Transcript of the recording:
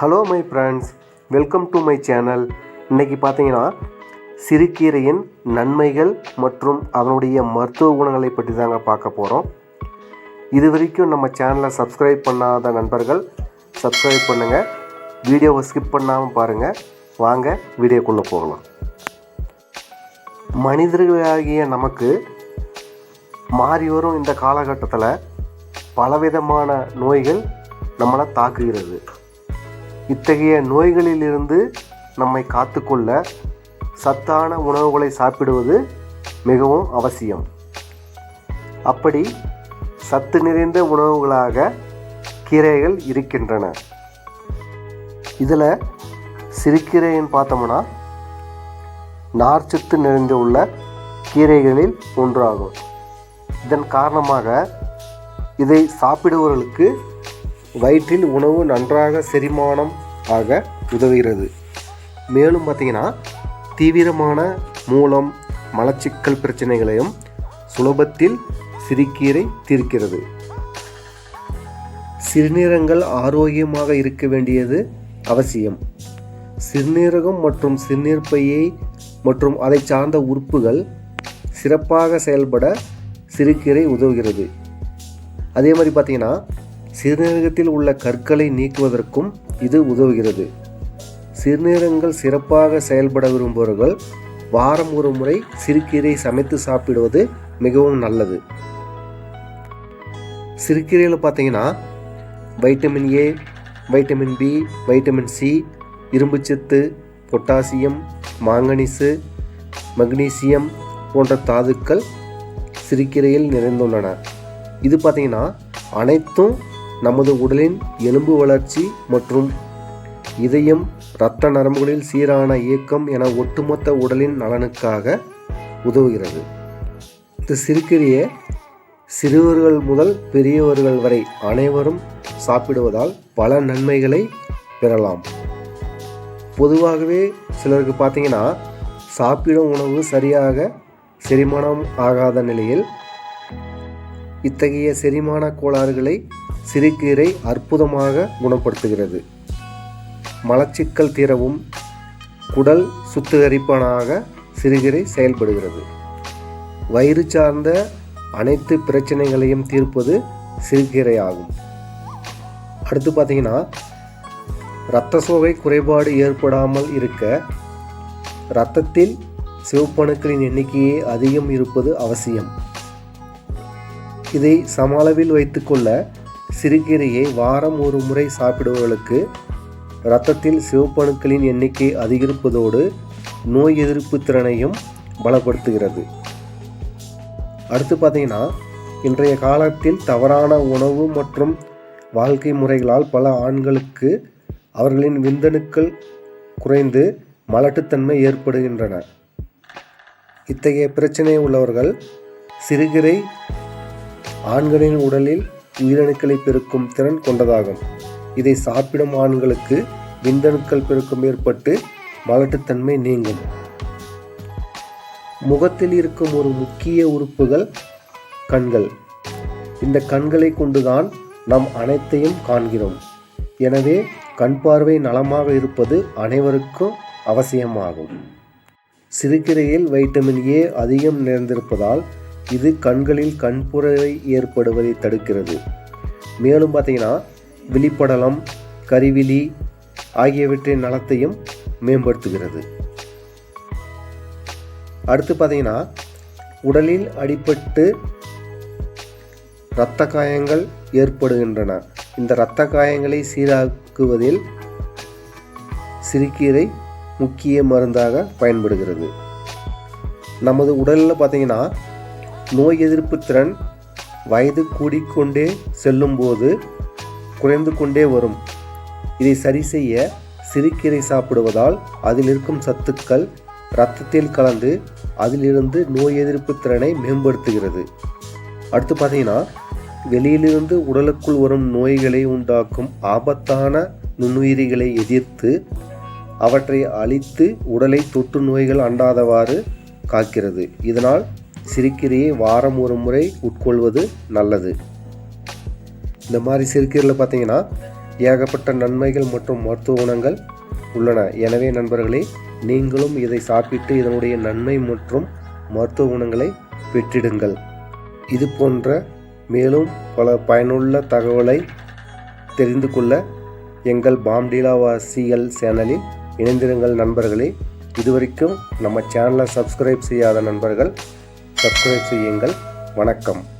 Hello my friends, welcome to my channel. இன்றைக்கி பார்த்தீங்கன்னா சிறுகீரையின் நன்மைகள் மற்றும் அதனுடைய மருத்துவ குணங்களை பற்றி தாங்க பார்க்க போகிறோம். இது வரைக்கும் நம்ம சேனலை சப்ஸ்கிரைப் பண்ணாத நண்பர்கள் சப்ஸ்கிரைப் பண்ணுங்கள். வீடியோவை ஸ்கிப் பண்ணாமல் பாருங்கள். வாங்க வீடியோக்குள்ளே போகலாம். மனிதர்களாகிய நமக்கு மாறி வரும் இந்த காலகட்டத்தில் பலவிதமான நோய்கள் நம்மளை தாக்குகிறது. இத்தகைய நோய்களிலிருந்து நம்மை காத்துக்கொள்ள சத்தான உணவுகளை சாப்பிடுவது மிகவும் அவசியம். அப்படி சத்து நிறைந்த உணவுகளாக கீரைகள் இருக்கின்றன. இதில் சிறுகீரைன்னு பார்த்தோம்னா நார்ச்சத்து நிறைந்துள்ள கீரைகளில் ஒன்றாகும். இதன் காரணமாக இதை சாப்பிடுபவர்களுக்கு வயிற்றில் உணவு நன்றாக செரிமானம் ஆக உதவுகிறது. மேலும் பார்த்திங்கன்னா தீவிரமான மூலம் மலச்சிக்கல் பிரச்சனைகளையும் சுலபத்தில் சிறுகீரை தீர்க்கிறது. சிறுநீரகங்கள் ஆரோக்கியமாக இருக்க வேண்டியது அவசியம். சிறுநீரகம் மற்றும் சிறுநீர்ப்பையை மற்றும் அதை சார்ந்த உறுப்புகள் சிறப்பாக செயல்பட சிறுகீரை உதவுகிறது. அதே மாதிரி பார்த்திங்கன்னா சிறுநீரகத்தில் உள்ள கற்களை நீக்குவதற்கும் இது உதவுகிறது. சிறுநீரகங்கள் சிறப்பாக செயல்பட விரும்புபவர்கள் வாரம் ஒரு முறை சிறுகீரை சமைத்து சாப்பிடுவது மிகவும் நல்லது. சிறுகீரையில் பார்த்தீங்கன்னா vitamin A, vitamin B, vitamin C, இரும்புச்சத்து, பொட்டாசியம், மாங்கனீசு, மக்னீசியம் போன்ற தாதுக்கள் சிறுகீரையில் நிறைந்துள்ளன. இது பார்த்தீங்கன்னா அனைத்தும் நமது உடலின் எலும்பு வளர்ச்சி மற்றும் இதயம், இரத்த நரம்புகளில் சீரான இயக்கம் என ஒட்டுமொத்த உடலின் நலனுக்காக உதவுகிறது. இந்த சிறுகீரையை சிறுவர்கள் முதல் பெரியவர்கள் வரை அனைவரும் சாப்பிடுவதால் பல நன்மைகளை பெறலாம். பொதுவாகவே சிலருக்கு பார்த்தீங்கன்னா சாப்பிடும் உணவு சரியாக செரிமானம் ஆகாத நிலையில் இத்தகைய செரிமான கோளாறுகளை சிறுகீரை அற்புதமாக குணப்படுத்துகிறது. மலச்சிக்கல் தீரவும் குடல் சுத்திகரிப்பானாக சிறுகீரை செயல்படுகிறது. வயிறு சார்ந்த அனைத்து பிரச்சனைகளையும் தீர்ப்பது சிறுகீரை ஆகும். அடுத்து பார்த்தீங்கன்னா இரத்த சோகை குறைபாடு ஏற்படாமல் இருக்க இரத்தத்தில் சிவப்பணுக்களின் எண்ணிக்கையே அதிகம் இருப்பது அவசியம். இதை சம அளவில் வைத்துக்கொள்ள சிறுகீரையை வாரம் ஒரு முறை சாப்பிடுபவர்களுக்கு இரத்தத்தில் சிவப்பணுக்களின் எண்ணிக்கை அதிகரிப்பதோடு நோய் எதிர்ப்பு திறனையும் பலப்படுத்துகிறது. அடுத்து பார்த்தீங்கன்னா இன்றைய காலத்தில் தவறான உணவு மற்றும் வாழ்க்கை முறைகளால் பல ஆண்களுக்கு அவர்களின் விந்தணுக்கள் குறைந்து மலட்டுத்தன்மை ஏற்படுகின்றன. இத்தகைய பிரச்சனை உள்ளவர்கள் சிறுகீரை ஆண்களின் உடலில் உயிரணுக்களை பெருக்கும் திறன் கொண்டதாகும். இதை சாப்பிடும் ஆண்களுக்கு விந்தணுக்கள் பெருக்கம் ஏற்பட்டு மலட்டுத்தன்மை நீங்கும். முகத்தில் இருக்கும் ஒரு முக்கிய உறுப்புகள் கண்கள். இந்த கண்களை கொண்டுதான் நாம் அனைத்தையும் காண்கிறோம். எனவே கண் பார்வை நலமாக இருப்பது அனைவருக்கும் அவசியமாகும். சிறுகீரையில் வைட்டமின் ஏ அதிகம் நிறைந்திருப்பதால் இது கண்களில் கண்புரை ஏற்படுவதை தடுக்கிறது. மேலும் பார்த்தீங்கன்னா விழிப்படலம், கருவிழி ஆகியவற்றின் நலத்தையும் மேம்படுத்துகிறது. அடுத்து பார்த்தீங்கன்னா உடலில் அடிபட்டு இரத்த காயங்கள் ஏற்படுகின்றன. இந்த இரத்த காயங்களை சீராக்குவதில் சிறுகீரை முக்கிய மருந்தாக பயன்படுகிறது. நமது உடலில் பார்த்தீங்கன்னா நோய் எதிர்ப்பு திறன் வயது கூடிக்கொண்டே செல்லும் போது குறைந்து கொண்டே வரும். இதை சரி செய்ய சிறுகீரை சாப்பிடுவதால் அதில் இருக்கும் சத்துக்கள் இரத்தத்தில் கலந்து அதிலிருந்து நோய் எதிர்ப்பு திறனை மேம்படுத்துகிறது. அடுத்து பார்த்தீங்கன்னா வெளியிலிருந்து உடலுக்குள் வரும் நோய்களை உண்டாக்கும் ஆபத்தான நுண்ணுயிரிகளை எதிர்த்து அவற்றை அழித்து உடலை தொற்று நோய்கள் அண்டாதவாறு காக்கிறது. இதனால் சிறுகீரையை வாரம் ஒரு முறை உட்கொள்வது நல்லது. இந்த மாதிரி சிறுகீரையில் பார்த்தீங்கன்னா ஏகப்பட்ட நன்மைகள் மற்றும் மருத்துவ குணங்கள் உள்ளன. எனவே நண்பர்களே, நீங்களும் இதை சாப்பிட்டு இதனுடைய நன்மை மற்றும் மருத்துவ குணங்களை பெற்றிடுங்கள். இது போன்ற மேலும் பல பயனுள்ள தகவலை தெரிந்து கொள்ள எங்கள் பாம்டீலாவாசிகள் சேனலில் இணைந்திருங்கள் நண்பர்களே. இதுவரைக்கும் நம்ம சேனலை சப்ஸ்கிரைப் செய்யாத நண்பர்கள் சப்ஸ்கிரைப் செய்யுங்கள். வணக்கம்.